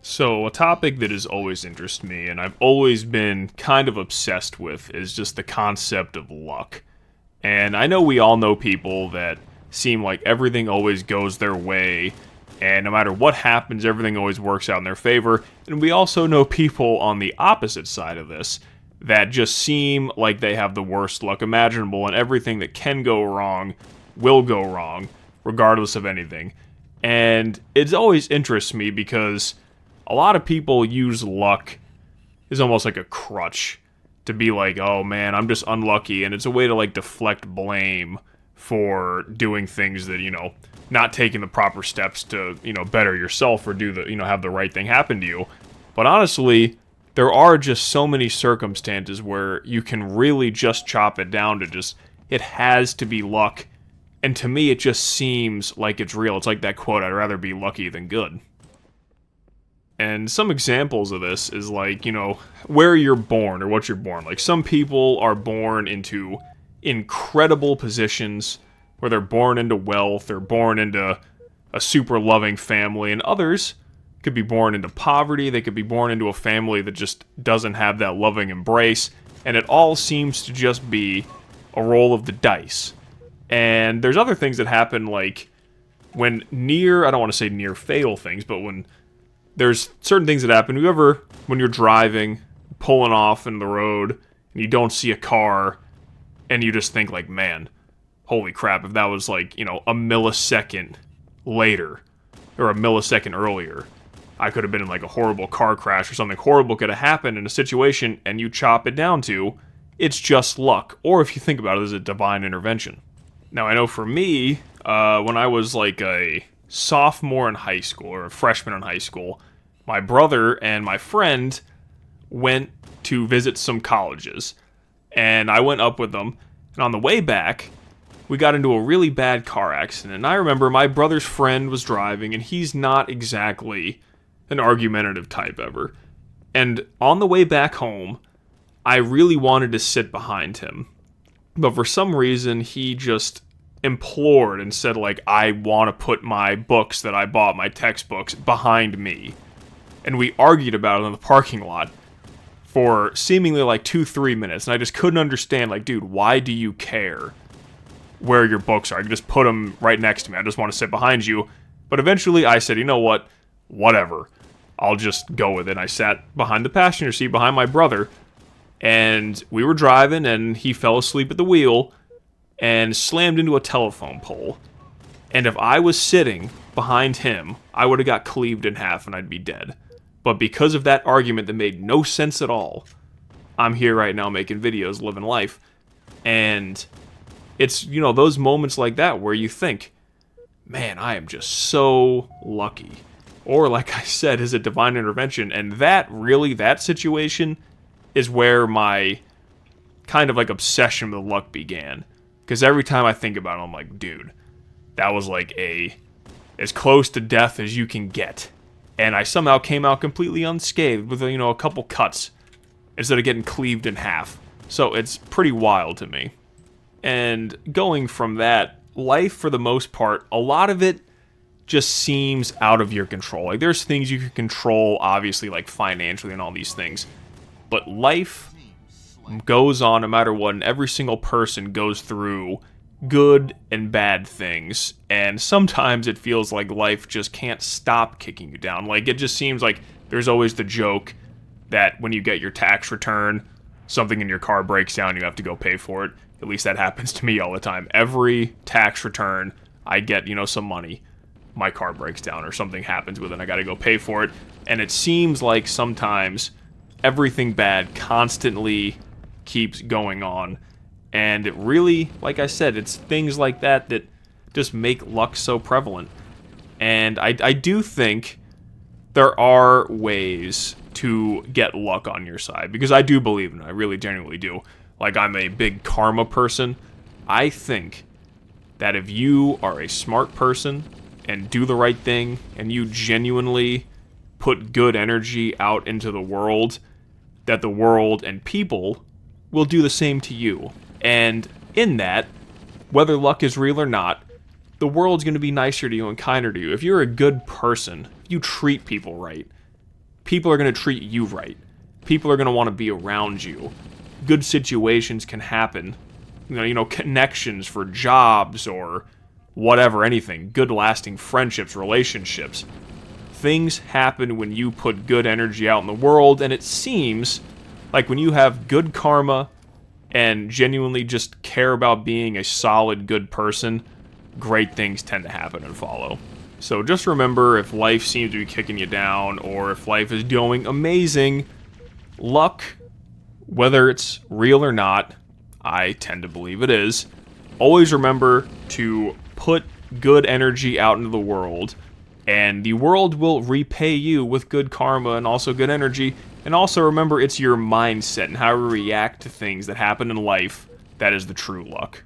So, a topic that has always interested me, and I've always been kind of obsessed with, is just the concept of luck. And I know we all know people that seem like everything always goes their way, and no matter what happens, everything always works out in their favor. And we also know people on the opposite side of this that just seem like they have the worst luck imaginable, and everything that can go wrong will go wrong, regardless of anything. And it always interests me because a lot of people use luck as almost like a crutch to be like, oh man, I'm just unlucky, and it's a way to like deflect blame for doing things that, not taking the proper steps to, better yourself or do the, have the right thing happen to you. But honestly, there are just so many circumstances where you can really just chop it down to just, it has to be luck. And to me, it just seems like it's real. It's like that quote, I'd rather be lucky than good. And some examples of this is like, where you're born or what you're born. Like, some people are born into incredible positions where they're born into wealth, they're born into a super loving family, and others could be born into poverty, they could be born into a family that just doesn't have that loving embrace, and it all seems to just be a roll of the dice. And there's other things that happen, like when I don't want to say near fatal things, but when there's certain things that happen. When you're driving, pulling off in the road, and you don't see a car, and you just think like, man, holy crap, if that was like, a millisecond later, or a millisecond earlier, I could have been in like a horrible car crash or something horrible could have happened in a situation, and you chop it down to, it's just luck. Or if you think about it as a divine intervention. Now, I know for me, when I was like a sophomore in high school, or a freshman in high school, my brother and my friend went to visit some colleges, and I went up with them, and on the way back, we got into a really bad car accident. And I remember my brother's friend was driving, and he's not exactly an argumentative type ever. And on the way back home, I really wanted to sit behind him, but for some reason, he just implored and said, like, I want to put my books that I bought, my textbooks, behind me. And we argued about it in the parking lot for seemingly like 2-3 minutes, and I just couldn't understand, like, dude, why do you care where your books are? I can just put them right next to me. I just want to sit behind you. But eventually I said, you know what? Whatever. I'll just go with it. I sat behind the passenger seat behind my brother, and we were driving, and he fell asleep at the wheel and slammed into a telephone pole. And if I was sitting behind him, I would have got cleaved in half and I'd be dead. But because of that argument that made no sense at all, I'm here right now making videos, living life. And it's, those moments like that where you think, man, I am just so lucky. Or, like I said, is a divine intervention. And that situation is where my kind of like obsession with luck began. Because every time I think about it, I'm like, dude, that was like as close to death as you can get. And I somehow came out completely unscathed with, a couple cuts instead of getting cleaved in half. So it's pretty wild to me. And going from that, life for the most part, a lot of it just seems out of your control. Like, there's things you can control, obviously, like financially and all these things. But life goes on no matter what, and every single person goes through good and bad things, and sometimes it feels like life just can't stop kicking you down. Like, it just seems like there's always the joke that when you get your tax return, something in your car breaks down, you have to go pay for it. At least that happens to me all the time. Every tax return, I get, some money, my car breaks down or something happens with it, and I gotta go pay for it. And it seems like sometimes everything bad constantly keeps going on, and it really, like I said, it's things like that that just make luck so prevalent. And I do think there are ways to get luck on your side, because I do believe in it. I really genuinely do. Like, I'm a big karma person. I think that if you are a smart person and do the right thing, and you genuinely put good energy out into the world, that the world and people will do the same to you. And in that, whether luck is real or not, the world's going to be nicer to you and kinder to you. If you're a good person, if you treat people right, people are going to treat you right. People are going to want to be around you. Good situations can happen. Connections for jobs or whatever, anything. Good lasting friendships, relationships. Things happen when you put good energy out in the world, and it seems like when you have good karma and genuinely just care about being a solid, good person, great things tend to happen and follow. So just remember, if life seems to be kicking you down, or if life is going amazing, luck, whether it's real or not, I tend to believe it is, always remember to put good energy out into the world, and the world will repay you with good karma and also good energy. And also remember, it's your mindset and how you react to things that happen in life that is the true luck.